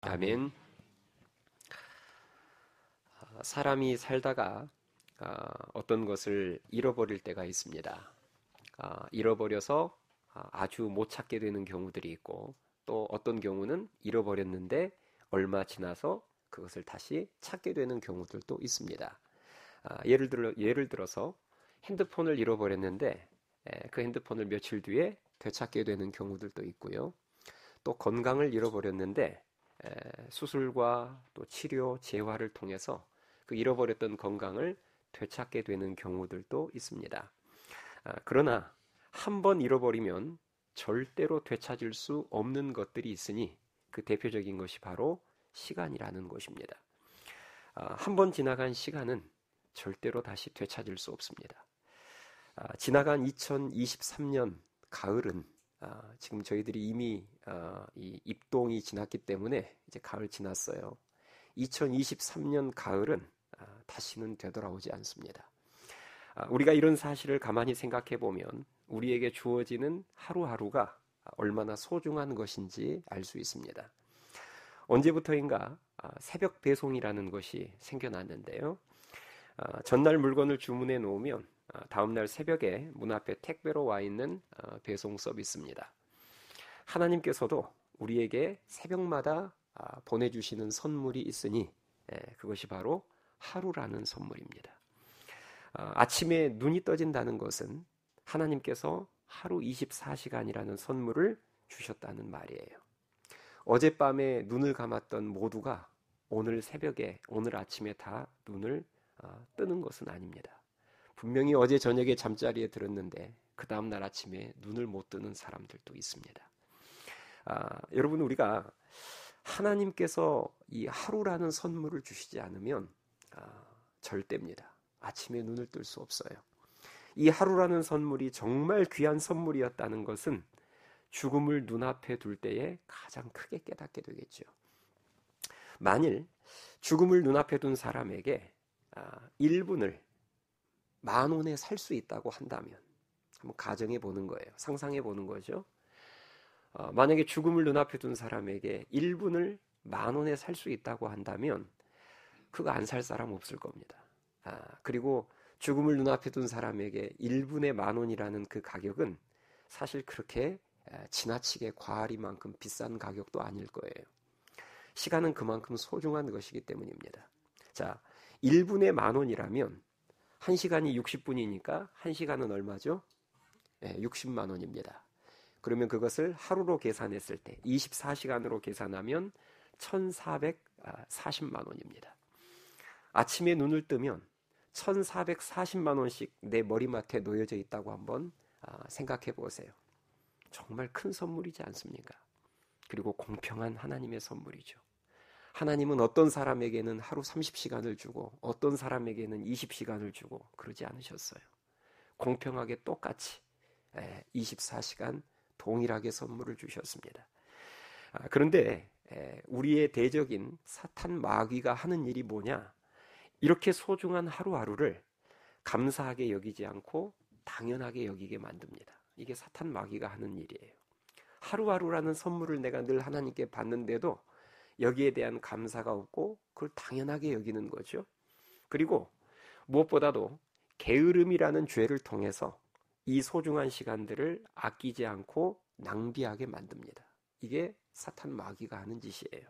아멘. 사람이 살다가 어떤 것을 잃어버릴 때가 있습니다. 잃어버려서 아주 못 찾게 되는 경우들이 있고, 또 어떤 경우는 잃어버렸는데 얼마 지나서 그것을 다시 찾게 되는 경우들도 있습니다. 예를 들어서 핸드폰을 잃어버렸는데 그 핸드폰을 며칠 뒤에 되찾게 되는 경우들도 있고요. 또 건강을 잃어버렸는데 수술과 또 치료, 재활을 통해서 그 잃어버렸던 건강을 되찾게 되는 경우들도 있습니다. 그러나 한 번 잃어버리면 절대로 되찾을 수 없는 것들이 있으니 그 대표적인 것이 바로 시간이라는 것입니다. 한 번 지나간 시간은 절대로 다시 되찾을 수 없습니다. 지나간 2023년 가을은 지금 저희들이 이미 이 입동이 지났기 때문에 이제 가을 지났어요. 2023년 가을은 다시는 되돌아오지 않습니다. 우리가 이런 사실을 가만히 생각해 보면 우리에게 주어지는 하루하루가 얼마나 소중한 것인지 알 수 있습니다. 언제부터인가 새벽 배송이라는 것이 생겨났는데요. 전날 물건을 주문해 놓으면 다음날 새벽에 문 앞에 택배로 와 있는 배송 서비스입니다. 하나님께서도 우리에게 새벽마다 보내주시는 선물이 있으니 그것이 바로 하루라는 선물입니다. 아침에 눈이 떠진다는 것은 하나님께서 하루 24시간이라는 선물을 주셨다는 말이에요. 어젯밤에 눈을 감았던 모두가 오늘 새벽에, 오늘 아침에 다 눈을 뜨는 것은 아닙니다. 분명히 어제 저녁에 잠자리에 들었는데 그 다음날 아침에 눈을 못 뜨는 사람들도 있습니다. 여러분, 우리가 하나님께서 이 하루라는 선물을 주시지 않으면 절대입니다. 아침에 눈을 뜰 수 없어요. 이 하루라는 선물이 정말 귀한 선물이었다는 것은 죽음을 눈앞에 둘 때에 가장 크게 깨닫게 되겠죠. 만일 죽음을 눈앞에 둔 사람에게 1분을 10,000원에 살 수 있다고 한다면, 한번 가정해 보는 거예요. 상상해 보는 거죠. 만약에 죽음을 눈앞에 둔 사람에게 1분을 10,000원에 살 수 있다고 한다면 그거 안 살 사람 없을 겁니다. 그리고 죽음을 눈앞에 둔 사람에게 1분에 10,000원이라는 그 가격은 사실 그렇게 지나치게 과하리만큼 비싼 가격도 아닐 거예요. 시간은 그만큼 소중한 것이기 때문입니다. 자, 1분에 10,000원이라면 1시간이 60분이니까 1시간은 얼마죠? 60만 원입니다. 그러면 그것을 하루로 계산했을 때 24시간으로 계산하면 1,440만 원입니다. 아침에 눈을 뜨면 1,440만 원씩 내 머리맡에 놓여져 있다고 한번 생각해 보세요. 정말 큰 선물이지 않습니까? 그리고 공평한 하나님의 선물이죠. 하나님은 어떤 사람에게는 하루 30시간을 주고 어떤 사람에게는 20시간을 주고 그러지 않으셨어요. 공평하게 똑같이 24시간 동일하게 선물을 주셨습니다. 그런데 우리의 대적인 사탄 마귀가 하는 일이 뭐냐? 이렇게 소중한 하루하루를 감사하게 여기지 않고 당연하게 여기게 만듭니다. 이게 사탄 마귀가 하는 일이에요. 하루하루라는 선물을 내가 늘 하나님께 받는데도 여기에 대한 감사가 없고 그걸 당연하게 여기는 거죠. 그리고 무엇보다도 게으름이라는 죄를 통해서 이 소중한 시간들을 아끼지 않고 낭비하게 만듭니다. 이게 사탄 마귀가 하는 짓이에요.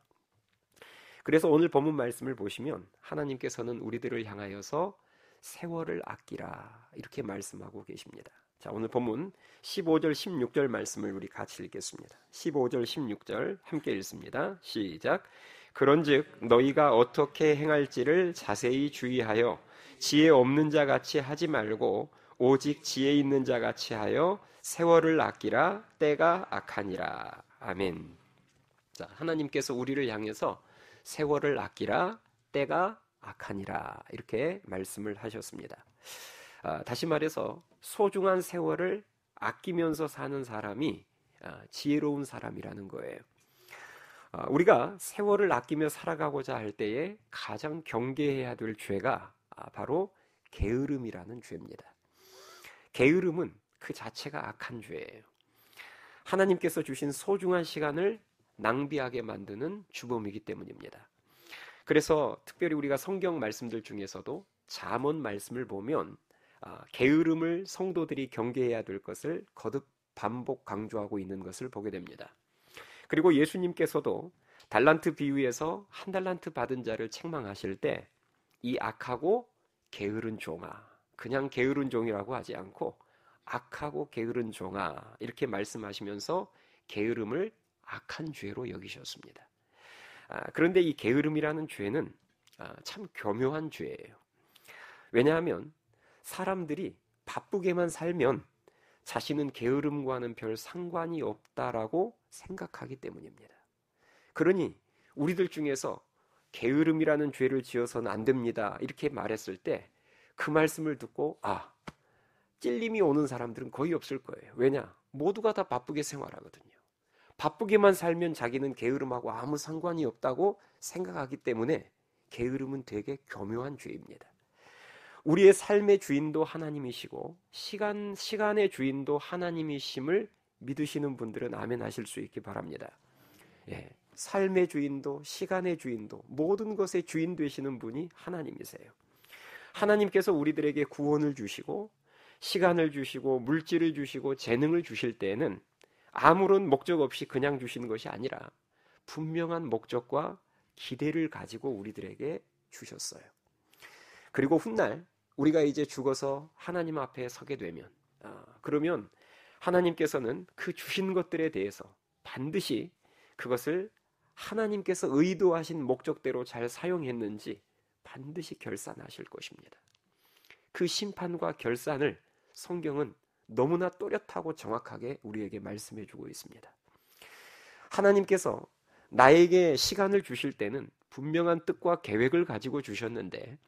그래서 오늘 본문 말씀을 보시면 하나님께서는 우리들을 향하여서 세월을 아끼라 이렇게 말씀하고 계십니다. 자, 오늘 본문 15절 16절 말씀을 우리 같이 읽겠습니다. 15절 16절 함께 읽습니다. 시작. 그런즉 너희가 어떻게 행할지를 자세히 주의하여 지혜 없는 자 같이 하지 말고 오직 지혜 있는 자 같이 하여 세월을 아끼라. 때가 악하니라. 아멘. 자, 하나님께서 우리를 향해서 세월을 아끼라. 때가 악하니라. 이렇게 말씀을 하셨습니다. 다시 말해서 소중한 세월을 아끼면서 사는 사람이 지혜로운 사람이라는 거예요. 우리가 세월을 아끼며 살아가고자 할 때에 가장 경계해야 될 죄가 바로 게으름이라는 죄입니다. 게으름은 그 자체가 악한 죄예요. 하나님께서 주신 소중한 시간을 낭비하게 만드는 주범이기 때문입니다. 그래서 특별히 우리가 성경 말씀들 중에서도 잠언 말씀을 보면 게으름을 성도들이 경계해야 될 것을 거듭 반복 강조하고 있는 것을 보게 됩니다. 그리고 예수님께서도 달란트 비유에서 한 달란트 받은 자를 책망하실 때 이 악하고 게으른 종아, 그냥 게으른 종이라고 하지 않고 악하고 게으른 종아 이렇게 말씀하시면서 게으름을 악한 죄로 여기셨습니다. 그런데 이 게으름이라는 죄는 참 교묘한 죄예요. 왜냐하면 사람들이 바쁘게만 살면 자신은 게으름과는 별 상관이 없다라고 생각하기 때문입니다. 그러니 우리들 중에서 게으름이라는 죄를 지어서는 안 됩니다 이렇게 말했을 때 그 말씀을 듣고 찔림이 오는 사람들은 거의 없을 거예요. 왜냐? 모두가 다 바쁘게 생활하거든요. 바쁘게만 살면 자기는 게으름하고 아무 상관이 없다고 생각하기 때문에 게으름은 되게 교묘한 죄입니다. 우리의 삶의 주인도 하나님이시고 시간의 주인도 하나님이심을 믿으시는 분들은 아멘 하실 수 있기 바랍니다. 삶의 주인도 시간의 주인도 모든 것의 주인 되시는 분이 하나님이세요. 하나님께서 우리들에게 구원을 주시고 시간을 주시고 물질을 주시고 재능을 주실 때에는 아무런 목적 없이 그냥 주시는 것이 아니라 분명한 목적과 기대를 가지고 우리들에게 주셨어요. 그리고 훗날 우리가 이제 죽어서 하나님 앞에 서게 되면 그러면 하나님께서는 그 주신 것들에 대해서 반드시 그것을 하나님께서 의도하신 목적대로 잘 사용했는지 반드시 결산하실 것입니다. 그 심판과 결산을 성경은 너무나 또렷하고 정확하게 우리에게 말씀해 주고 있습니다. 하나님께서 나에게 시간을 주실 때는 분명한 뜻과 계획을 가지고 주셨는데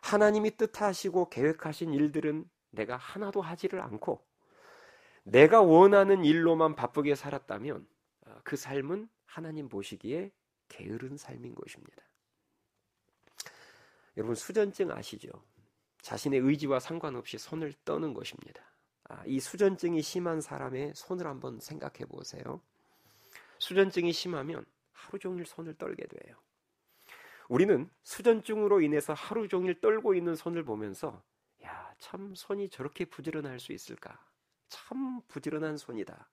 하나님이 뜻하시고 계획하신 일들은 내가 하나도 하지를 않고 내가 원하는 일로만 바쁘게 살았다면 그 삶은 하나님 보시기에 게으른 삶인 것입니다. 여러분 수전증 아시죠? 자신의 의지와 상관없이 손을 떠는 것입니다. 이 수전증이 심한 사람의 손을 한번 생각해 보세요. 수전증이 심하면 하루 종일 손을 떨게 돼요. 우리는 수전증으로 인해서 하루 종일 떨고 있는 손을 보면서 참 손이 저렇게 부지런할 수 있을까? 참 부지런한 손이다.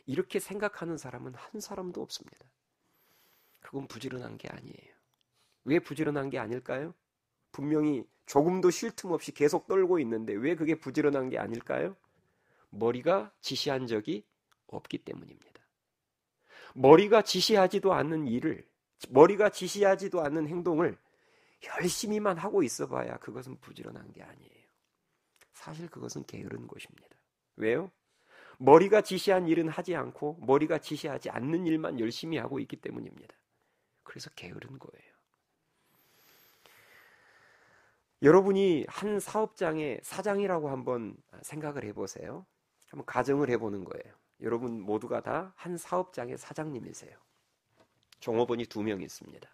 이렇게 생각하는 사람은 한 사람도 없습니다. 그건 부지런한 게 아니에요. 왜 부지런한 게 아닐까요? 분명히 조금도 쉴 틈 없이 계속 떨고 있는데 왜 그게 부지런한 게 아닐까요? 머리가 지시한 적이 없기 때문입니다. 머리가 지시하지도 않는 일을, 머리가 지시하지도 않는 행동을 열심히만 하고 있어 봐야 그것은 부지런한 게 아니에요. 사실 그것은 게으른 것입니다. 왜요? 머리가 지시한 일은 하지 않고 머리가 지시하지 않는 일만 열심히 하고 있기 때문입니다. 그래서 게으른 거예요. 여러분이 한 사업장의 사장이라고 한번 생각을 해보세요. 한번 가정을 해보는 거예요. 여러분 모두가 다 한 사업장의 사장님이세요. 종업원이 2명 있습니다.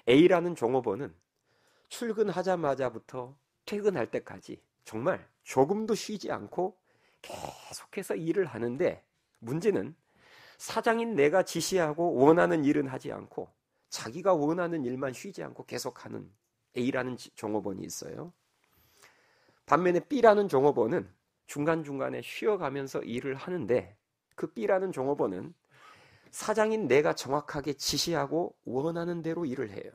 A라는 종업원은 출근하자마자부터 퇴근할 때까지 정말 조금도 쉬지 않고 계속해서 일을 하는데 문제는 사장인 내가 지시하고 원하는 일은 하지 않고 자기가 원하는 일만 쉬지 않고 계속하는 A라는 종업원이 있어요. 반면에 B라는 종업원은 중간중간에 쉬어가면서 일을 하는데 그 B라는 종업원은 사장인 내가 정확하게 지시하고 원하는 대로 일을 해요.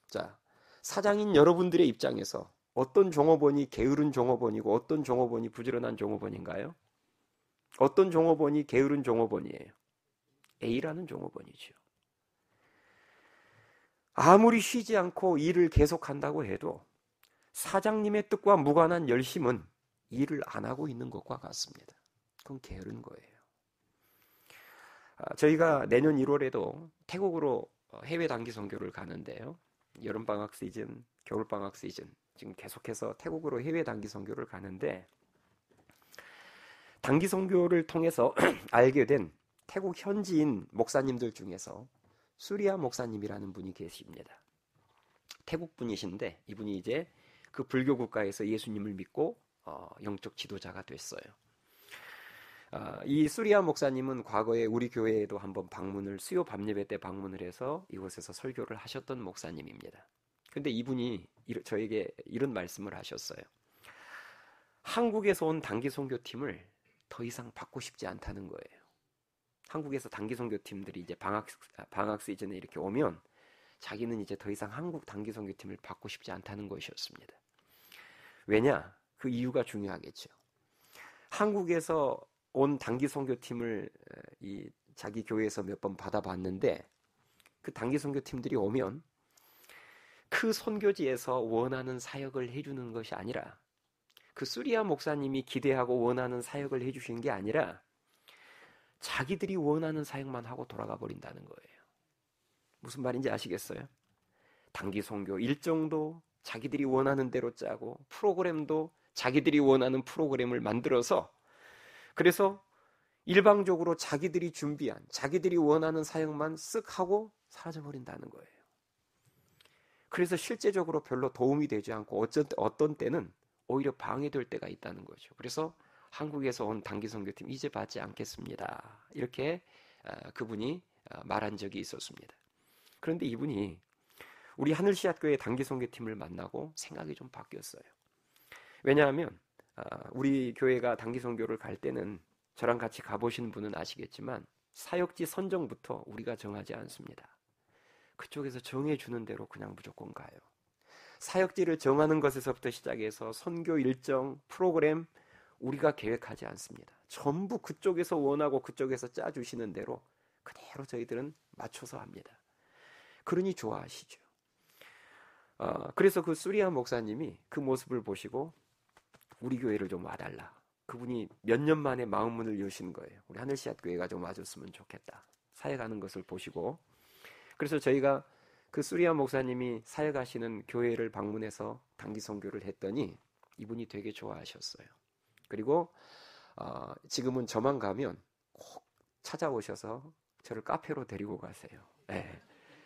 자, 사장인 여러분들의 입장에서 어떤 종업원이 게으른 종업원이고 어떤 종업원이 부지런한 종업원인가요? 어떤 종업원이 게으른 종업원이에요? A라는 종업원이죠. 아무리 쉬지 않고 일을 계속한다고 해도 사장님의 뜻과 무관한 열심은 일을 안 하고 있는 것과 같습니다. 그건 게으른 거예요. 저희가 내년 1월에도 태국으로 해외 단기 선교를 가는데요. 여름방학 시즌, 겨울방학 시즌 지금 계속해서 태국으로 해외 단기 선교를 가는데 단기 선교를 통해서 알게 된 태국 현지인 목사님들 중에서 수리아 목사님이라는 분이 계십니다. 태국 분이신데 이분이 이제 그 불교 국가에서 예수님을 믿고 영적 지도자가 됐어요. 이 수리아 목사님은 과거에 우리 교회에도 한번 수요 밤예배 때 방문을 해서 이곳에서 설교를 하셨던 목사님입니다. 근데 이분이 저에게 이런 말씀을 하셨어요. 한국에서 온 단기 선교팀을 더 이상 받고 싶지 않다는 거예요. 한국에서 단기 선교팀들이 이제 방학 시즌에 이렇게 오면 자기는 이제 더 이상 한국 단기 선교팀을 받고 싶지 않다는 것이었습니다. 왜냐? 그 이유가 중요하겠죠. 한국에서 온 단기 선교팀을 자기 교회에서 몇 번 받아봤는데 그 단기 선교팀들이 오면 그 선교지에서 원하는 사역을 해주는 것이 아니라 그 수리아 목사님이 기대하고 원하는 사역을 해주시는 게 아니라 자기들이 원하는 사역만 하고 돌아가 버린다는 거예요. 무슨 말인지 아시겠어요? 단기 선교 일정도 자기들이 원하는 대로 짜고 프로그램도 자기들이 원하는 프로그램을 만들어서 그래서 일방적으로 자기들이 준비한 자기들이 원하는 사역만 쓱 하고 사라져버린다는 거예요. 그래서 실제적으로 별로 도움이 되지 않고 어떤 때는 오히려 방해될 때가 있다는 거죠. 그래서 한국에서 온 단기 선교팀 이제 받지 않겠습니다. 이렇게 그분이 말한 적이 있었습니다. 그런데 이분이 우리 하늘씨앗교회 단기 선교팀을 만나고 생각이 좀 바뀌었어요. 왜냐하면 우리 교회가 단기 선교를 갈 때는 저랑 같이 가보신 분은 아시겠지만 사역지 선정부터 우리가 정하지 않습니다. 그쪽에서 정해주는 대로 그냥 무조건 가요. 사역지를 정하는 것에서부터 시작해서 선교 일정, 프로그램 우리가 계획하지 않습니다. 전부 그쪽에서 원하고 그쪽에서 짜주시는 대로 그대로 저희들은 맞춰서 합니다. 그러니 좋아하시죠. 그래서 그 수리아 목사님이 그 모습을 보시고 우리 교회를 좀 와달라. 그분이 몇 년 만에 마음문을 여신 거예요. 우리 하늘씨앗 교회가 좀 와줬으면 좋겠다. 사역하는 것을 보시고 그래서 저희가 그 수리아 목사님이 사역하시는 교회를 방문해서 단기 선교를 했더니 이분이 되게 좋아하셨어요. 그리고 지금은 저만 가면 꼭 찾아오셔서 저를 카페로 데리고 가세요. 네.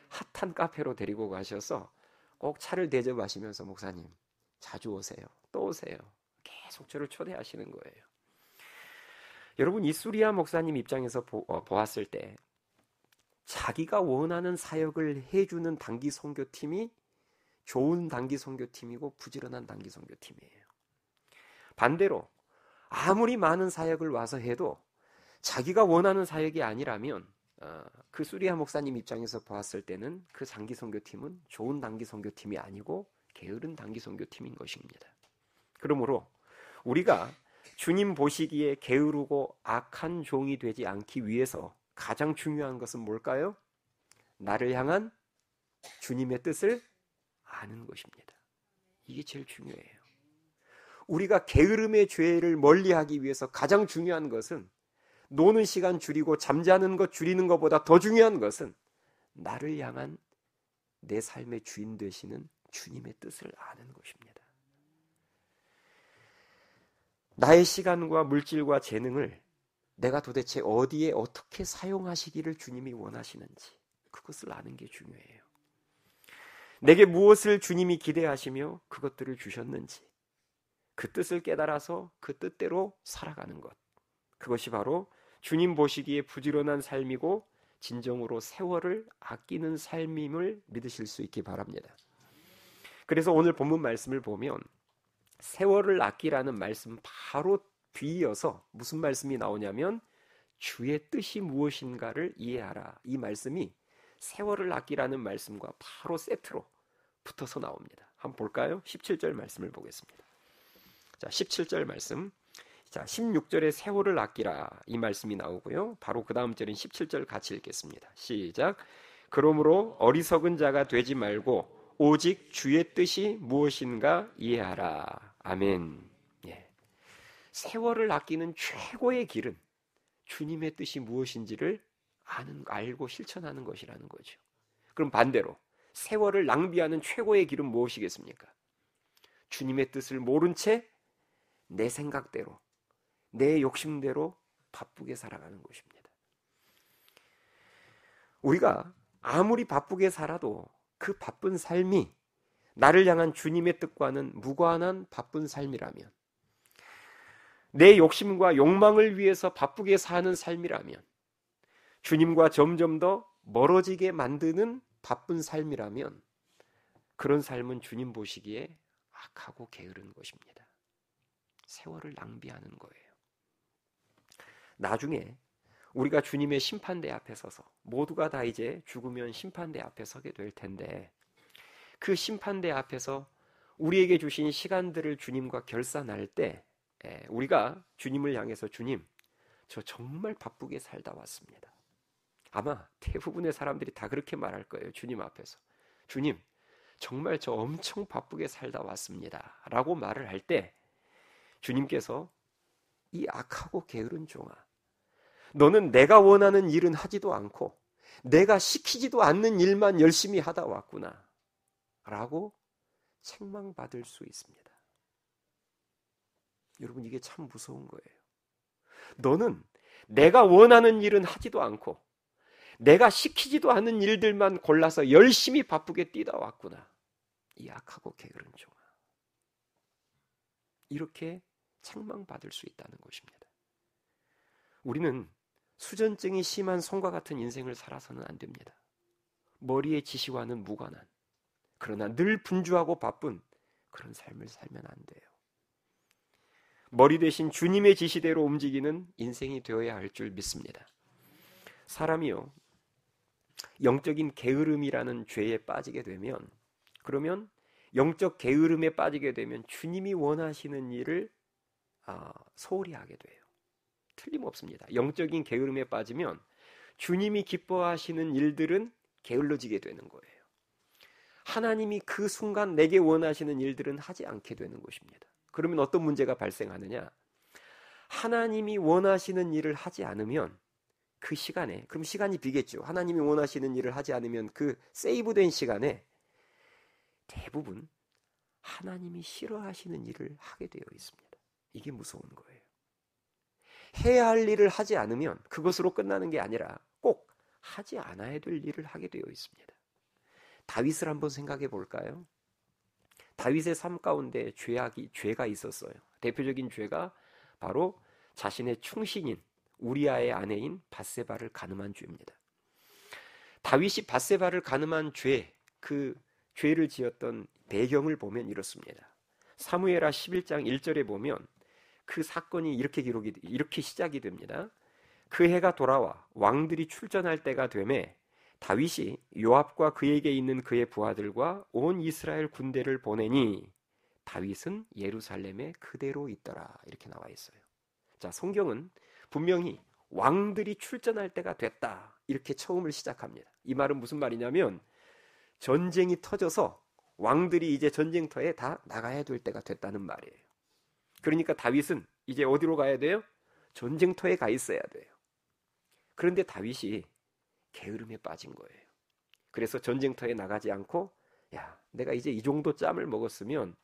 핫한 카페로 데리고 가셔서 꼭 차를 대접하시면서 목사님 자주 오세요. 또 오세요. 계속 저를 초대하시는 거예요. 여러분 이 수리아 목사님 입장에서 보았을 때 자기가 원하는 사역을 해주는 단기 선교팀이 좋은 단기 선교팀이고 부지런한 단기 선교팀이에요. 반대로 아무리 많은 사역을 와서 해도 자기가 원하는 사역이 아니라면 그 수리아 목사님 입장에서 보았을 때는 그 단기 선교팀은 좋은 단기 선교팀이 아니고 게으른 단기 선교팀인 것입니다. 그러므로 우리가 주님 보시기에 게으르고 악한 종이 되지 않기 위해서 가장 중요한 것은 뭘까요? 나를 향한 주님의 뜻을 아는 것입니다. 이게 제일 중요해요. 우리가 게으름의 죄를 멀리하기 위해서 가장 중요한 것은 노는 시간 줄이고 잠자는 것 줄이는 것보다 더 중요한 것은 나를 향한 내 삶의 주인 되시는 주님의 뜻을 아는 것입니다. 나의 시간과 물질과 재능을 내가 도대체 어디에 어떻게 사용하시기를 주님이 원하시는지 그것을 아는 게 중요해요. 내게 무엇을 주님이 기대하시며 그것들을 주셨는지 그 뜻을 깨달아서 그 뜻대로 살아가는 것, 그것이 바로 주님 보시기에 부지런한 삶이고 진정으로 세월을 아끼는 삶임을 믿으실 수 있기 바랍니다. 그래서 오늘 본문 말씀을 보면 세월을 아끼라는 말씀 바로 뒤이어서 무슨 말씀이 나오냐면 주의 뜻이 무엇인가를 이해하라. 이 말씀이 세월을 아끼라는 말씀과 바로 세트로 붙어서 나옵니다. 한번 볼까요? 17절 말씀을 보겠습니다. 자, 17절 말씀. 자, 16절에 세월을 아끼라 이 말씀이 나오고요. 바로 그 다음 절인 17절 같이 읽겠습니다. 시작. 그러므로 어리석은 자가 되지 말고 오직 주의 뜻이 무엇인가 이해하라. 아멘. 예. 세월을 아끼는 최고의 길은 주님의 뜻이 무엇인지를 알고 실천하는 것이라는 거죠. 그럼 반대로 세월을 낭비하는 최고의 길은 무엇이겠습니까? 주님의 뜻을 모른 채 내 생각대로 내 욕심대로 바쁘게 살아가는 것입니다. 우리가 아무리 바쁘게 살아도 그 바쁜 삶이 나를 향한 주님의 뜻과는 무관한 바쁜 삶이라면 내 욕심과 욕망을 위해서 바쁘게 사는 삶이라면, 주님과 점점 더 멀어지게 만드는 바쁜 삶이라면, 그런 삶은 주님 보시기에 악하고 게으른 것입니다. 세월을 낭비하는 거예요. 나중에 우리가 주님의 심판대 앞에 서서, 모두가 다 이제 죽으면 심판대 앞에 서게 될 텐데, 그 심판대 앞에서 우리에게 주신 시간들을 주님과 결산할 때, 우리가 주님을 향해서, 주님, 저 정말 바쁘게 살다 왔습니다. 아마 대부분의 사람들이 다 그렇게 말할 거예요. 주님 앞에서. 주님, 정말 저 엄청 바쁘게 살다 왔습니다. 라고 말을 할 때, 주님께서 이 악하고 게으른 종아, 너는 내가 원하는 일은 하지도 않고 내가 시키지도 않는 일만 열심히 하다 왔구나 라고 책망받을 수 있습니다. 여러분, 이게 참 무서운 거예요. 너는 내가 원하는 일은 하지도 않고 내가 시키지도 않은 일들만 골라서 열심히 바쁘게 뛰다 왔구나. 이 악하고 게으른 종아. 이렇게 책망받을 수 있다는 것입니다. 우리는 수전증이 심한 손과 같은 인생을 살아서는 안 됩니다. 머리의 지시와는 무관한, 그러나 늘 분주하고 바쁜 그런 삶을 살면 안 돼요. 머리 대신 주님의 지시대로 움직이는 인생이 되어야 할 줄 믿습니다. 사람이요, 영적인 게으름이라는 죄에 빠지게 되면, 그러면 영적 게으름에 빠지게 되면 주님이 원하시는 일을 소홀히 하게 돼요. 틀림없습니다. 영적인 게으름에 빠지면 주님이 기뻐하시는 일들은 게을러지게 되는 거예요. 하나님이 그 순간 내게 원하시는 일들은 하지 않게 되는 것입니다. 그러면 어떤 문제가 발생하느냐? 하나님이 원하시는 일을 하지 않으면 그 시간에, 그럼 시간이 비겠죠. 하나님이 원하시는 일을 하지 않으면 그 세이브된 시간에 대부분 하나님이 싫어하시는 일을 하게 되어 있습니다. 이게 무서운 거예요. 해야 할 일을 하지 않으면 그것으로 끝나는 게 아니라 꼭 하지 않아야 될 일을 하게 되어 있습니다. 다윗을 한번 생각해 볼까요? 다윗의 삶 가운데 죄가 있었어요. 대표적인 죄가 바로 자신의 충신인 우리아의 아내인 밧세바를 간음한 죄입니다. 다윗이 밧세바를 간음한 죄, 그 죄를 지었던 배경을 보면 이렇습니다. 사무엘하 11장 1절에 보면 그 사건이 이렇게 시작이 됩니다. 그 해가 돌아와 왕들이 출전할 때가 되매 다윗이 요압과 그에게 있는 그의 부하들과 온 이스라엘 군대를 보내니 다윗은 예루살렘에 그대로 있더라. 이렇게 나와 있어요. 자, 성경은 분명히 왕들이 출전할 때가 됐다. 이렇게 처음을 시작합니다. 이 말은 무슨 말이냐면 전쟁이 터져서 왕들이 이제 전쟁터에 다 나가야 될 때가 됐다는 말이에요. 그러니까 다윗은 이제 어디로 가야 돼요? 전쟁터에 가 있어야 돼요. 그런데 다윗이 게으름에 빠진 거예요. 그래서 전쟁터에 나가지 않고, 야, 내가 이제 이 정도 짬을 먹었으면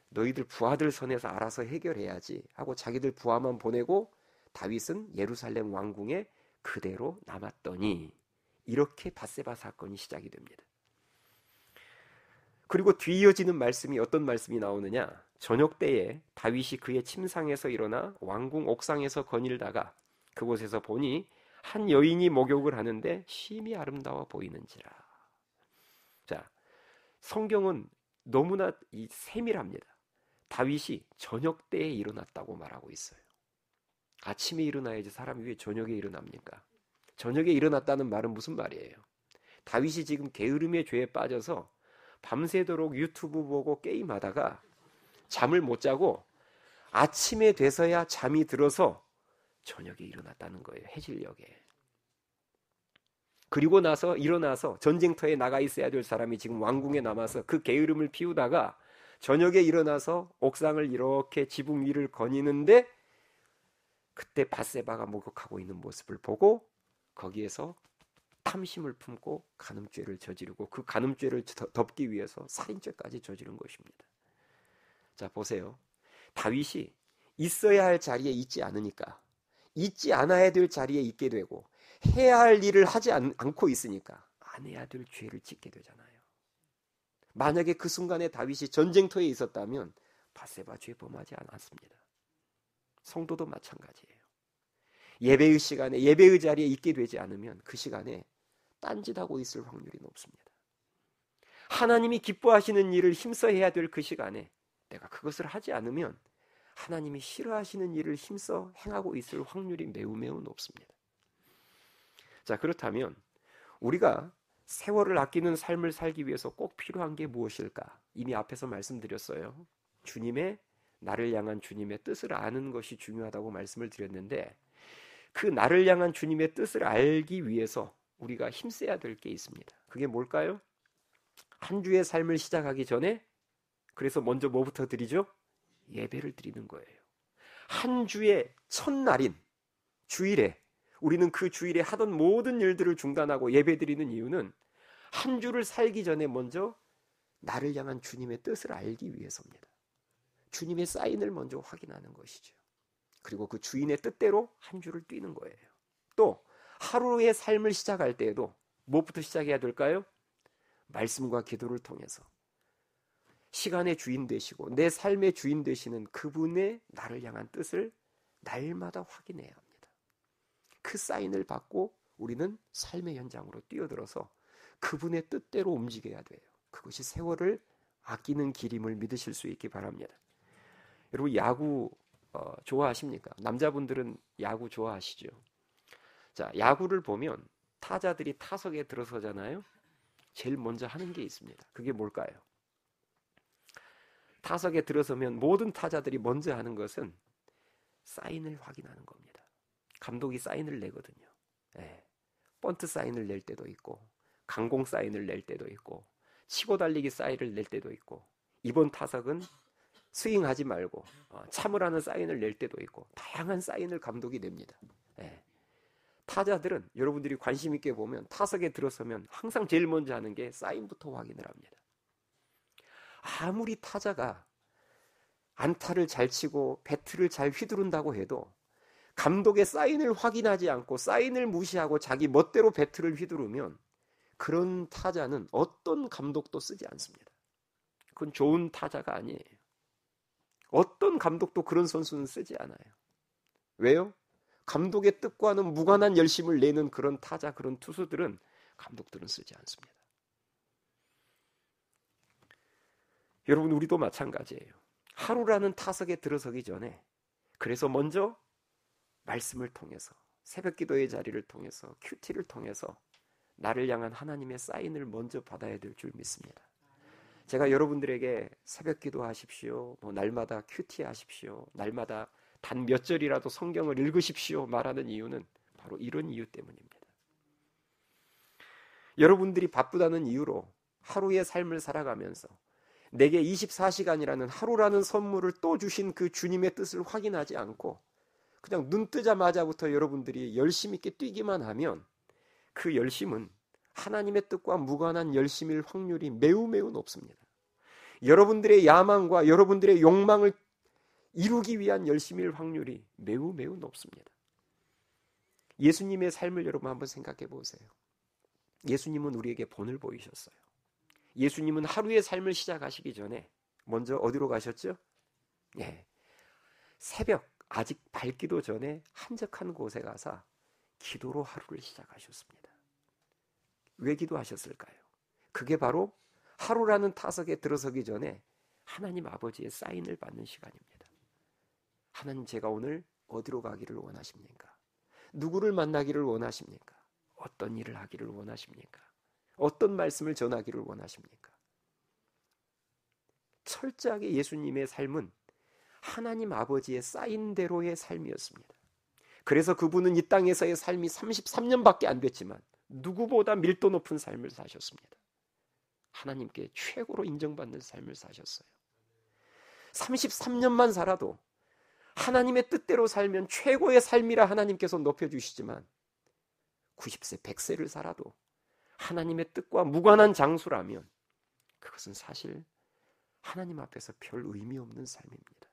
너희들 부하들 선에서 알아서 해결해야지 하고 자기들 부하만 보내고 다윗은 예루살렘 왕궁에 그대로 남았더니 이렇게 밧세바 사건이 시작이 됩니다. 그리고 뒤이어지는 말씀이 어떤 말씀이 나오느냐? 저녁 때에 다윗이 그의 침상에서 일어나 왕궁 옥상에서 거닐다가 그곳에서 보니 한 여인이 목욕을 하는데 심히 아름다워 보이는지라. 자, 성경은 너무나 세밀합니다. 다윗이 저녁 때에 일어났다고 말하고 있어요. 아침에 일어나야지 사람이 왜 저녁에 일어납니까? 저녁에 일어났다는 말은 무슨 말이에요? 다윗이 지금 게으름의 죄에 빠져서 밤새도록 유튜브 보고 게임하다가 잠을 못 자고 아침에 돼서야 잠이 들어서 저녁에 일어났다는 거예요. 해질녘에. 그리고 나서 일어나서 전쟁터에 나가 있어야 될 사람이 지금 왕궁에 남아서 그 게으름을 피우다가 저녁에 일어나서 옥상을 이렇게 지붕 위를 거니는데 그때 밧세바가 목욕하고 있는 모습을 보고 거기에서 탐심을 품고 간음죄를 저지르고 그 간음죄를 덮기 위해서 살인죄까지 저지른 것입니다. 자, 보세요. 다윗이 있어야 할 자리에 있지 않으니까, 있지 않아야 될 자리에 있게 되고 해야 할 일을 하지 않고 있으니까 안 해야 될 죄를 짓게 되잖아요. 만약에 그 순간에 다윗이 전쟁터에 있었다면 밧세바 죄 범하지 않았습니다. 성도도 마찬가지예요. 예배의 시간에 예배의 자리에 있게 되지 않으면 그 시간에 딴짓하고 있을 확률이 높습니다. 하나님이 기뻐하시는 일을 힘써 해야 될 그 시간에 내가 그것을 하지 않으면 하나님이 싫어하시는 일을 힘써 행하고 있을 확률이 매우 매우 높습니다. 자, 그렇다면 우리가 세월을 아끼는 삶을 살기 위해서 꼭 필요한 게 무엇일까? 이미 앞에서 말씀드렸어요. 주님의 나를 향한 주님의 뜻을 아는 것이 중요하다고 말씀을 드렸는데 그 나를 향한 주님의 뜻을 알기 위해서 우리가 힘써야 될 게 있습니다. 그게 뭘까요? 한 주의 삶을 시작하기 전에 그래서 먼저 뭐부터 드리죠? 예배를 드리는 거예요. 한 주의 첫날인 주일에 우리는 그 주일에 하던 모든 일들을 중단하고 예배 드리는 이유는 한 주를 살기 전에 먼저 나를 향한 주님의 뜻을 알기 위해서입니다. 주님의 사인을 먼저 확인하는 것이죠. 그리고 그 주인의 뜻대로 한 주를 뛰는 거예요. 또 하루의 삶을 시작할 때에도 무엇부터 시작해야 될까요? 말씀과 기도를 통해서 시간의 주인 되시고 내 삶의 주인 되시는 그분의 나를 향한 뜻을 날마다 확인해야 합니다. 그 사인을 받고 우리는 삶의 현장으로 뛰어들어서 그분의 뜻대로 움직여야 돼요. 그것이 세월을 아끼는 길임을 믿으실 수 있기 바랍니다. 여러분 야구 좋아하십니까? 남자분들은 야구 좋아하시죠? 자, 야구를 보면 타자들이 타석에 들어서잖아요. 제일 먼저 하는 게 있습니다. 그게 뭘까요? 타석에 들어서면 모든 타자들이 먼저 하는 것은 사인을 확인하는 겁니다. 감독이 사인을 내거든요. 네. 번트 사인을 낼 때도 있고 강공 사인을 낼 때도 있고 치고 달리기 사인을 낼 때도 있고 이번 타석은 스윙하지 말고 참으라는 사인을 낼 때도 있고 다양한 사인을 감독이 냅니다. 네. 타자들은 여러분들이 관심 있게 보면 타석에 들어서면 항상 제일 먼저 하는 게 사인부터 확인을 합니다. 아무리 타자가 안타를 잘 치고 배트를 잘 휘두른다고 해도 감독의 사인을 확인하지 않고 사인을 무시하고 자기 멋대로 배트를 휘두르면 그런 타자는 어떤 감독도 쓰지 않습니다. 그건 좋은 타자가 아니에요. 어떤 감독도 그런 선수는 쓰지 않아요. 왜요? 감독의 뜻과는 무관한 열심을 내는 그런 타자, 그런 투수들은 감독들은 쓰지 않습니다. 여러분, 우리도 마찬가지예요. 하루라는 타석에 들어서기 전에 그래서 먼저 말씀을 통해서 새벽 기도의 자리를 통해서 큐티를 통해서 나를 향한 하나님의 사인을 먼저 받아야 될 줄 믿습니다. 제가 여러분들에게 새벽 기도하십시오, 날마다 큐티 하십시오, 날마다 단 몇 절이라도 성경을 읽으십시오 말하는 이유는 바로 이런 이유 때문입니다. 여러분들이 바쁘다는 이유로 하루의 삶을 살아가면서 내게 24시간이라는 하루라는 선물을 또 주신 그 주님의 뜻을 확인하지 않고 그냥 눈 뜨자마자부터 여러분들이 열심 있게 뛰기만 하면 그 열심은 하나님의 뜻과 무관한 열심일 확률이 매우 매우 높습니다. 여러분들의 야망과 여러분들의 욕망을 이루기 위한 열심일 확률이 매우 매우 높습니다. 예수님의 삶을 여러분 한번 생각해 보세요. 예수님은 우리에게 본을 보이셨어요. 예수님은 하루의 삶을 시작하시기 전에 먼저 어디로 가셨죠? 예, 새벽 아직 밝기도 전에 한적한 곳에 가서 기도로 하루를 시작하셨습니다. 왜 기도하셨을까요? 그게 바로 하루라는 타석에 들어서기 전에 하나님 아버지의 사인을 받는 시간입니다. 하나님, 제가 오늘 어디로 가기를 원하십니까? 누구를 만나기를 원하십니까? 어떤 일을 하기를 원하십니까? 어떤 말씀을 전하기를 원하십니까? 철저하게 예수님의 삶은 하나님 아버지의 사인대로의 삶이었습니다. 그래서 그분은 이 땅에서의 삶이 33년밖에 안 됐지만 누구보다 밀도 높은 삶을 사셨습니다. 하나님께 최고로 인정받는 삶을 사셨어요. 33년만 살아도 하나님의 뜻대로 살면 최고의 삶이라 하나님께서 높여주시지만 90세, 100세를 살아도 하나님의 뜻과 무관한 장수라면 그것은 사실 하나님 앞에서 별 의미 없는 삶입니다.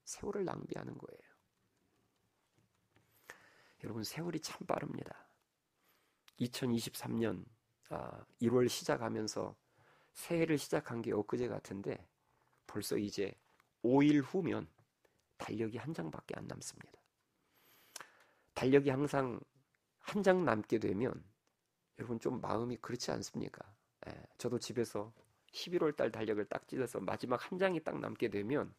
세월을 낭비하는 거예요. 여러분, 세월이 참 빠릅니다. 2023년 1월 시작하면서 새해를 시작한 게 엊그제 같은데 벌써 이제 5일 후면 달력이 한 장밖에 안 남습니다. 달력이 항상 한 장 남게 되면 여러분 좀 마음이 그렇지 않습니까? 저도 집에서 11월 달 달력을 딱 찢어서 마지막 한 장이 딱 남게 되면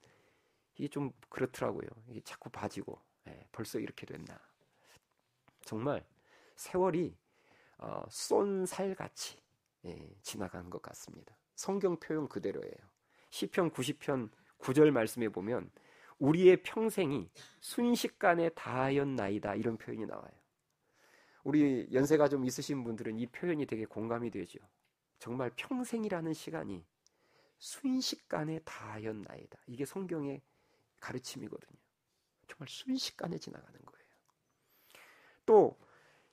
이게 좀 그렇더라고요. 이게 자꾸 봐지고 벌써 이렇게 됐나. 정말 세월이 쏜살같이 지나가는 것 같습니다. 성경 표현 그대로예요. 시편 90편 9절 말씀에 보면 우리의 평생이 순식간에 다하였나이다 이런 표현이 나와요. 우리 연세가 좀 있으신 분들은 이 표현이 되게 공감이 되죠. 정말 평생이라는 시간이 순식간에 다하였나이다. 이게 성경의 가르침이거든요. 정말 순식간에 지나가는 거예요. 또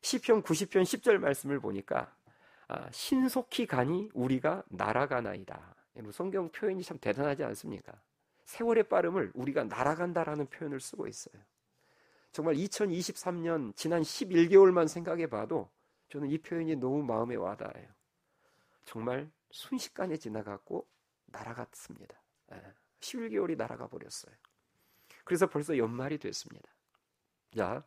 시편 90편 10절 말씀을 보니까 신속히 가니 우리가 날아가나이다. 성경 표현이 참 대단하지 않습니까? 세월의 빠름을 우리가 날아간다라는 표현을 쓰고 있어요. 정말 2023년 지난 11개월만 생각해 봐도 저는 이 표현이 너무 마음에 와닿아요. 정말 순식간에 지나갔고 날아갔습니다. 11개월이 날아가 버렸어요. 그래서 벌써 연말이 됐습니다. 자,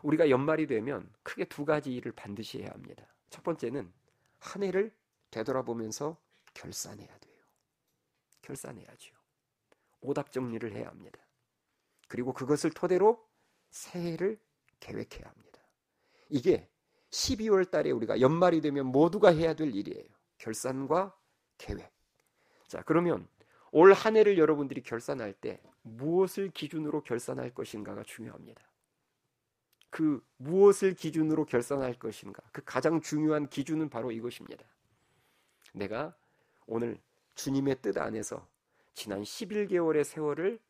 우리가 연말이 되면 크게 두 가지 일을 반드시 해야 합니다. 첫 번째는 한 해를 되돌아보면서 결산해야 돼요. 결산해야죠. 오답 정리를 해야 합니다. 그리고 그것을 토대로 새해를 계획해야 합니다. 이게 12월 달에 우리가 연말이 되면 모두가 해야 될 일이에요. 결산과 계획. 자, 그러면 올 한 해를 여러분들이 결산할 때 무엇을 기준으로 결산할 것인가가 중요합니다. 그 무엇을 기준으로 결산할 것인가, 그 가장 중요한 기준은 바로 이것입니다. 내가 오늘 주님의 뜻 안에서 지난 11개월의 세월을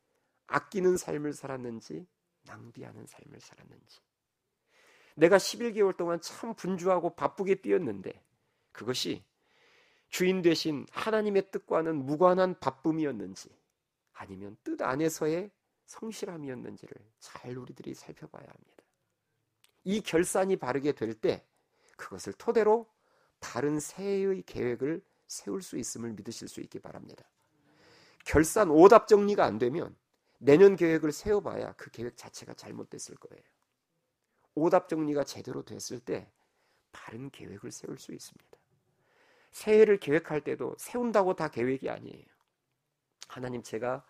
아끼는 삶을 살았는지 낭비하는 삶을 살았는지, 내가 11개월 동안 참 분주하고 바쁘게 뛰었는데 그것이 주인 되신 하나님의 뜻과는 무관한 바쁨이었는지 아니면 뜻 안에서의 성실함이었는지를 잘 우리들이 살펴봐야 합니다. 이 결산이 바르게 될 때 그것을 토대로 바른 새해의 계획을 세울 수 있음을 믿으실 수 있기 바랍니다. 결산 오답 정리가 안 되면 내년 계획을 세워봐야 그 계획 자체가 잘못됐을 거예요. 오답 정리가 제대로 됐을 때 바른 계획을 세울 수 있습니다. 새해를 계획할 때도 세운다고 다 계획이 아니에요. 하나님, 제가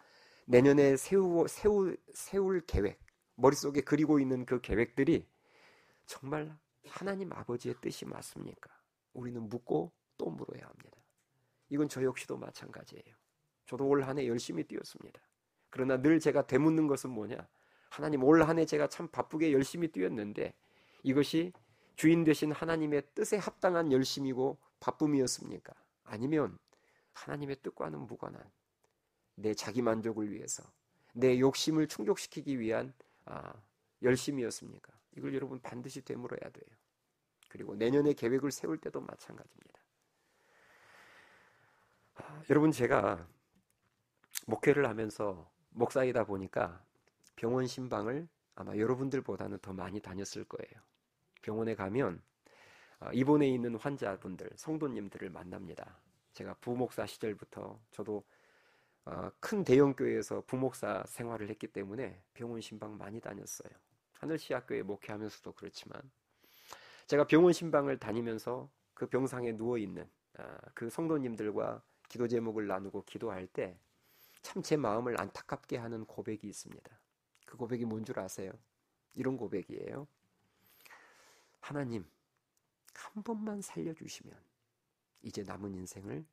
내년에 세울 계획, 머릿속에 그리고 있는 그 계획들이 정말 하나님 아버지의 뜻이 맞습니까? 우리는 묻고 또 물어야 합니다. 이건 저 역시도 마찬가지예요. 저도 올 한 해 열심히 뛰었습니다. 그러나 늘 제가 되묻는 것은 뭐냐? 하나님, 올 한 해 제가 참 바쁘게 열심히 뛰었는데 이것이 주인 되신 하나님의 뜻에 합당한 열심이고 바쁨이었습니까? 아니면 하나님의 뜻과는 무관한 내 자기 만족을 위해서 내 욕심을 충족시키기 위한 열심이었습니까? 이걸 여러분 반드시 되물어야 돼요. 그리고 내년에 계획을 세울 때도 마찬가지입니다. 여러분, 제가 목회를 하면서 목사이다 보니까 병원 신방을 아마 여러분들보다는 더 많이 다녔을 거예요. 병원에 가면 입원해 있는 환자분들, 성도님들을 만납니다. 제가 부목사 시절부터 저도 큰 대형교회에서 부목사 생활을 했기 때문에 병원 신방 많이 다녔어요. 하늘시학교에 목회하면서도 그렇지만 제가 병원 신방을 다니면서 그 병상에 누워있는 그 성도님들과 기도 제목을 나누고 기도할 때 참 제 마음을 안타깝게 하는 고백이 있습니다. 그 고백이 뭔 줄 아세요? 이런 고백이에요. 하나님, 한 번만 살려주시면 이제 남은 인생을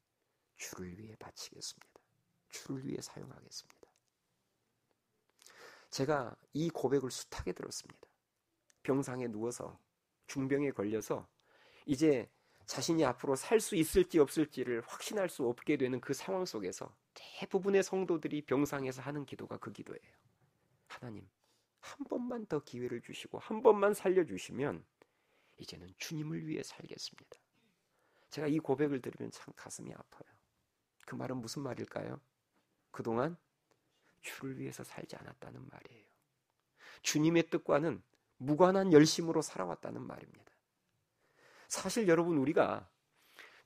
주를 위해 바치겠습니다. 주를 위해 사용하겠습니다. 제가 이 고백을 숱하게 들었습니다. 병상에 누워서 중병에 걸려서 이제 자신이 앞으로 살 수 있을지 없을지를 확신할 수 없게 되는 그 상황 속에서 대부분의 성도들이 병상에서 하는 기도가 그 기도예요. 하나님, 한 번만 더 기회를 주시고 한 번만 살려주시면 이제는 주님을 위해 살겠습니다. 제가 이 고백을 들으면 참 가슴이 아파요. 그 말은 무슨 말일까요? 그동안 주를 위해서 살지 않았다는 말이에요. 주님의 뜻과는 무관한 열심으로 살아왔다는 말입니다. 사실 여러분, 우리가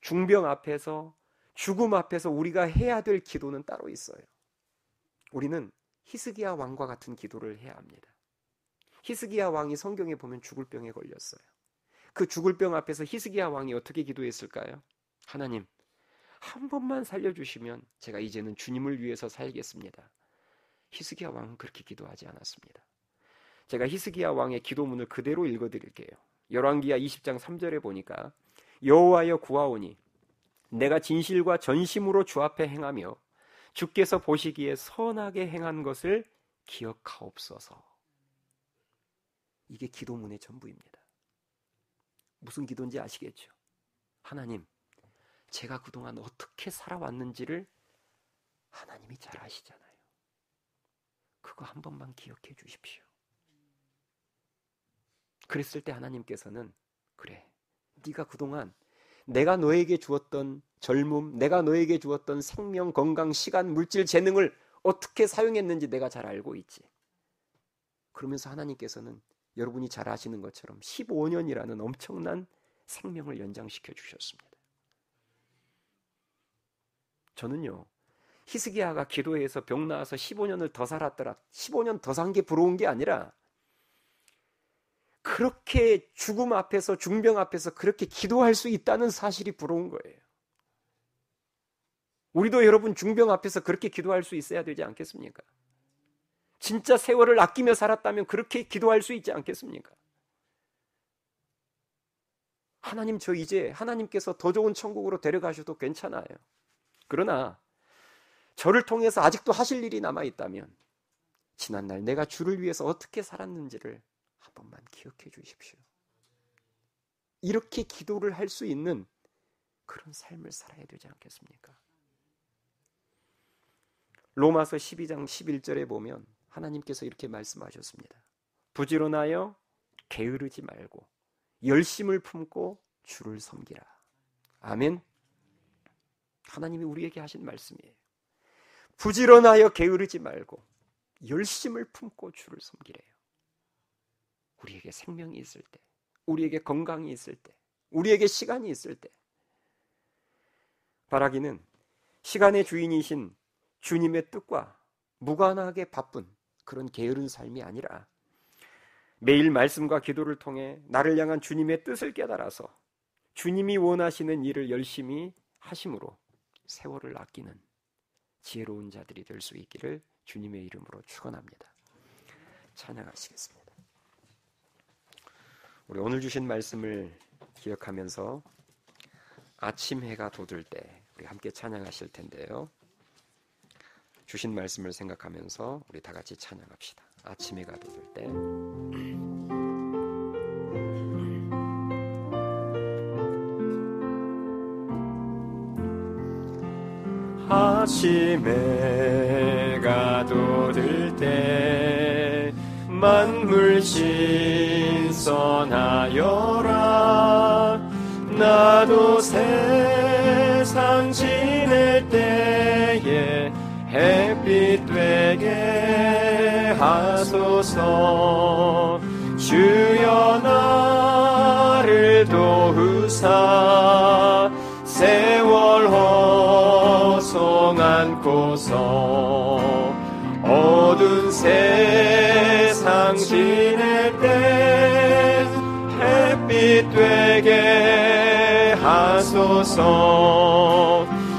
중병 앞에서, 죽음 앞에서 우리가 해야 될 기도는 따로 있어요. 우리는 히스기야 왕과 같은 기도를 해야 합니다. 히스기야 왕이 성경에 보면 죽을 병에 걸렸어요. 그 죽을 병 앞에서 히스기야 왕이 어떻게 기도했을까요? 하나님, 한 번만 살려주시면 제가 이제는 주님을 위해서 살겠습니다. 히스기야 왕은 그렇게 기도하지 않았습니다. 제가 히스기야 왕의 기도문을 그대로 읽어드릴게요. 열왕기하 20장 3절에 보니까 여호와여 구하오니 내가 진실과 전심으로 주 앞에 행하며 주께서 보시기에 선하게 행한 것을 기억하옵소서. 이게 기도문의 전부입니다. 무슨 기도인지 아시겠죠? 하나님, 제가 그동안 어떻게 살아왔는지를 하나님이 잘 아시잖아요. 그거 한 번만 기억해 주십시오. 그랬을 때 하나님께서는 그래, 네가 그동안 내가 너에게 주었던 젊음, 내가 너에게 주었던 생명, 건강, 시간, 물질, 재능을 어떻게 사용했는지 내가 잘 알고 있지. 그러면서 하나님께서는 여러분이 잘 아시는 것처럼 15년이라는 엄청난 생명을 연장시켜 주셨습니다. 저는요, 히스기야가 기도해서 병 나아서 15년을 더 살았더라, 15년 더 산 게 부러운 게 아니라 그렇게 죽음 앞에서, 중병 앞에서 그렇게 기도할 수 있다는 사실이 부러운 거예요. 우리도 여러분 중병 앞에서 그렇게 기도할 수 있어야 되지 않겠습니까? 진짜 세월을 아끼며 살았다면 그렇게 기도할 수 있지 않겠습니까? 하나님, 저 이제 하나님께서 더 좋은 천국으로 데려가셔도 괜찮아요. 그러나 저를 통해서 아직도 하실 일이 남아있다면 지난날 내가 주를 위해서 어떻게 살았는지를 한 번만 기억해 주십시오. 이렇게 기도를 할 수 있는 그런 삶을 살아야 되지 않겠습니까? 로마서 12장 11절에 보면 하나님께서 이렇게 말씀하셨습니다. 부지런하여 게으르지 말고 열심을 품고 주를 섬기라. 아멘. 하나님이 우리에게 하신 말씀이에요. 부지런하여 게으르지 말고 열심을 품고 주를 섬기래요. 우리에게 생명이 있을 때, 우리에게 건강이 있을 때, 우리에게 시간이 있을 때, 바라기는 시간의 주인이신 주님의 뜻과 무관하게 바쁜 그런 게으른 삶이 아니라 매일 말씀과 기도를 통해 나를 향한 주님의 뜻을 깨달아서 주님이 원하시는 일을 열심히 하심으로 세월을 아끼는 지혜로운 자들이 될 수 있기를 주님의 이름으로 축원합니다. 찬양하시겠습니다. 우리 오늘 주신 말씀을 기억하면서 아침 해가 돋을 때 우리 함께 찬양하실 텐데요. 주신 말씀을 생각하면서 우리 다 같이 찬양합시다. 아침 해가 돋을 때. 아침 해가 돋을 때 만물 신선하여라. 나도 세상 지낼 때에 햇빛 되게 하소서. 주여 나를 도우사 세월 허송 않고서 어두운 세상 지낼 때 햇빛 되게 하소서.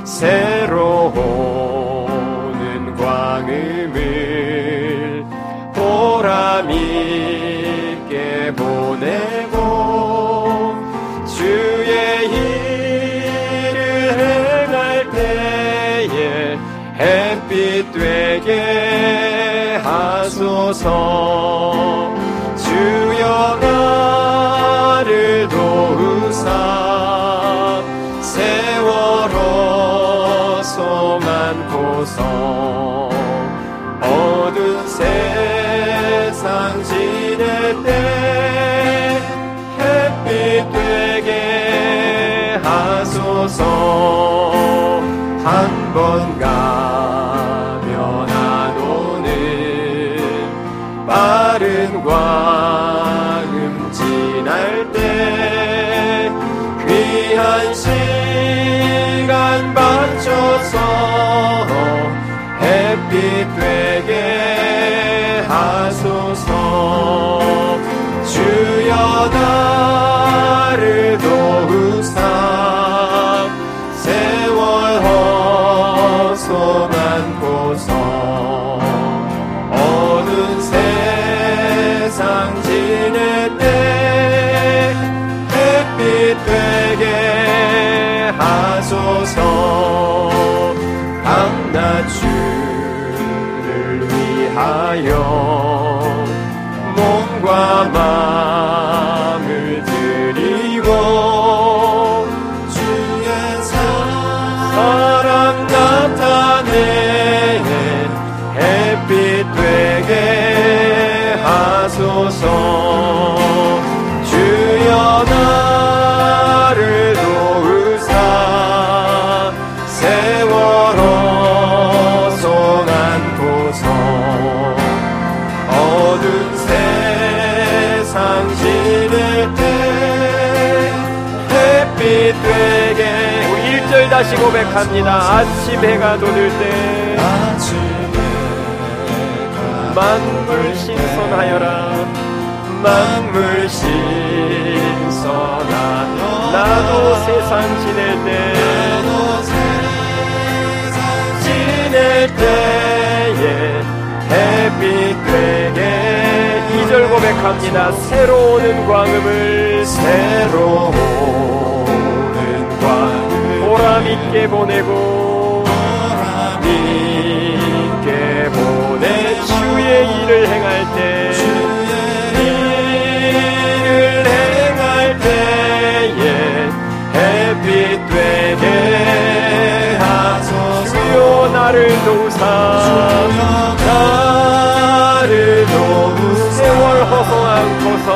새로운 광음을 보람 있게 보내고 주의 일을 행할 때에 햇빛 되게 하소서. 주여 나를 도우사 세월 허송 않고서 어두운 세상 지낼 때 햇빛 되게 하소서. 한 번 가면 안 오는 빠른 광음 지날 때 귀한 시간 바쳐서 햇빛 되게 되게 하소서. 밤낮주를 위하여 몸과 마음을 드리고 주의 사랑 나타내 햇빛 되게 하소서. 주여 나를 도우사 세월호 송안고서. 어두운 세상 지낼 때 햇빛 되게. 우리 1절 다시 고백합니다. 아침 해가 돋을 때 만물 신선하여라. 만물 신선하여라. 나도 세상 지낼 때에 햇빛 되게. 2절 고백합니다. 새로 오는 광음을 보람있게 보내고 주의 일을 행할 때에 햇빛 되게 하소서. 주여 나를 도우사 세월 허송안고서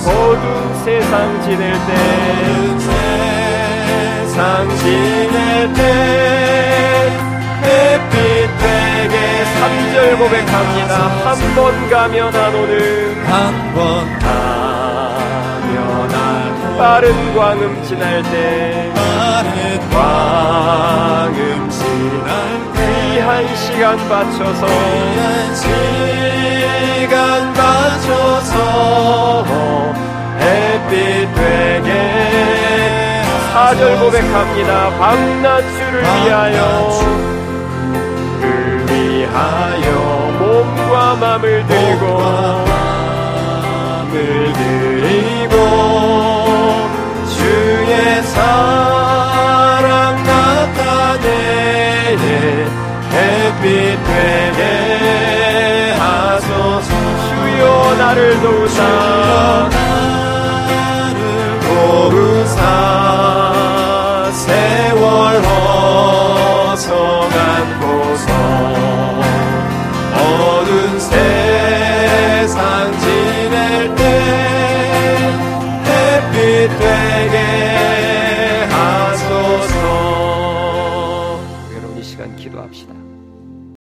어두운 세상 지낼 때 햇빛 되게. 3절 고백합니다. 한 번 가면 안 오는 빠른 광음 지날 때 귀한 시간 바쳐서 '햇빛 되게. 4절 고백합니다. 밤낮주를 위하여 몸과 마음을 드리고 주의 사랑 나타내 햇빛 되게 하소서. 주여 나를 도우사 세월 허송안고서 어두운 세상 지낼 때 햇빛 되게 하소서. 여러분 이 시간 기도합시다.